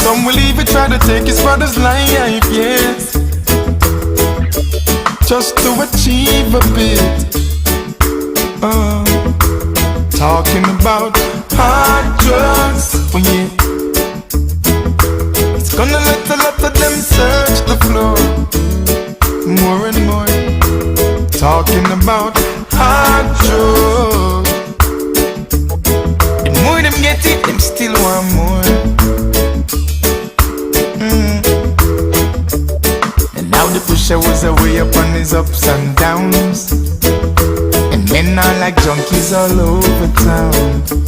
Some will even try to take his brother's life, yes, just to achieve a bit. Talking about hard drugs for you. It's gonna let a lot of them search the floor more and more. Talking about hard drugs. The more them get it, them still want more. And now the pusher was away up on his ups and downs. Men are like junkies all over town.